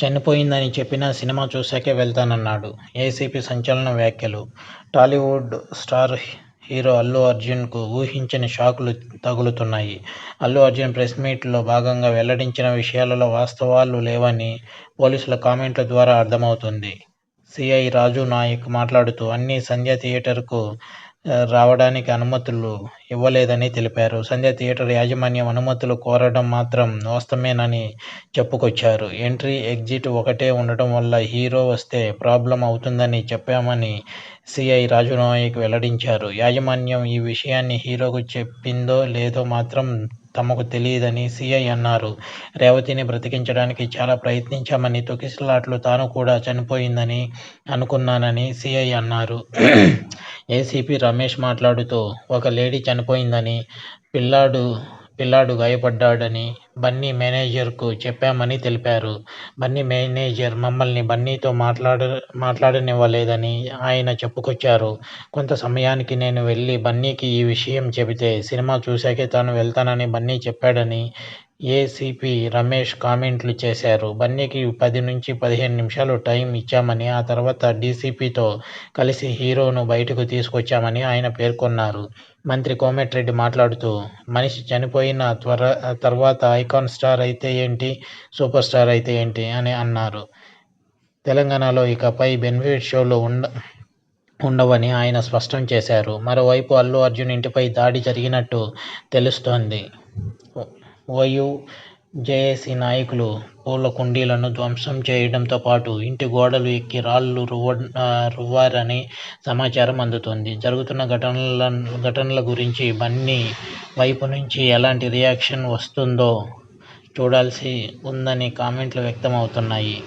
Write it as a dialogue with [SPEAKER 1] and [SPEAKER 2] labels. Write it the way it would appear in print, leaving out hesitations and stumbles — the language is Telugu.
[SPEAKER 1] చనిపోయిందని చెప్పినా సినిమా చూశాకే వెళ్తానన్నాడు. ఏసీపీ సంచలన వ్యాఖ్యలు. టాలీవుడ్ స్టార్ హీరో అల్లు అర్జున్కు ఊహించని షాకులు తగులుతున్నాయి. అల్లు అర్జున్ ప్రెస్ మీట్లో భాగంగా వెల్లడించిన విషయాలలో వాస్తవాలు లేవని పోలీసుల కామెంట్ల ద్వారా అర్థమవుతోంది. సీఐ రాజు నాయక్ మాట్లాడుతూ అన్నీ సంధ్య థియేటర్కు రావడానికి అనుమతులు ఇవ్వలేదని తెలిపారు. సంధ్య థియేటర్ యాజమాన్యం అనుమతులు కోరడం మాత్రం వాస్తవమేనని చెప్పుకొచ్చారు. ఎంట్రీ, ఎగ్జిట్ ఒకటే ఉండటం వల్ల హీరో వస్తే ప్రాబ్లం అవుతుందని చెప్పామని సీఐ రాజు నాయక్ వెల్లడించారు. యాజమాన్యం ఈ విషయాన్ని హీరోకు చెప్పిందో లేదో మాత్రం తమకు తెలియదని సీఐ అన్నారు. రేవతిని బ్రతికించడానికి చాలా ప్రయత్నించామని, తొక్కిసలాటలో తాను కూడా చనిపోయిందని అనుకున్నానని సీఐ అన్నారు. ఏసీపీ రమేష్ మాట్లాడుతూ ఒక లేడీ చనిపోయిందని, పిల్లాడు గాయపడ్డాడని బన్నీ మేనేజర్కు చెప్పామని తెలిపారు. బన్నీ మేనేజర్ మమ్మల్ని బన్నీతో మాట్లాడనివ్వలేదని ఆయన చెప్పుకొచ్చారు. కొంత సమయానికి నేను వెళ్లి బన్నీకి ఈ విషయం చెబితే సినిమా చూశాకే తాను వెళ్తానని బన్నీ చెప్పాడని ఏసీపీ రమేష్ కామెంట్లు చేశారు. బన్నీకి 10 నుంచి 15 నిమిషాలు టైం ఇచ్చామని, ఆ తర్వాత డీసీపీతో కలిసి హీరోను బయటకు తీసుకొచ్చామని ఆయన పేర్కొన్నారు. మంత్రి కోమటిరెడ్డి మాట్లాడుతూ మనిషి చనిపోయిన తర్వాత ఐకాన్ స్టార్ అయితే ఏంటి, సూపర్ స్టార్ అయితే ఏంటి అని అన్నారు. తెలంగాణలో ఇకపై బెనిఫిట్ షోలు ఉండవని ఆయన స్పష్టం చేశారు. మరోవైపు అల్లు అర్జున్ ఇంటిపై దాడి జరిగినట్టు తెలుస్తోంది. ఓయూ జేఏసీ నాయకులు పూల కుండీలను ధ్వంసం చేయడంతో పాటు ఇంటి గోడలు ఎక్కి రాళ్లు రువ్వారని సమాచారం అందుతోంది. జరుగుతున్న ఘటనల గురించి బన్నీ వైపు నుంచి ఎలాంటి రియాక్షన్ వస్తుందో చూడాల్సి ఉందని కామెంట్లు వ్యక్తమవుతున్నాయి.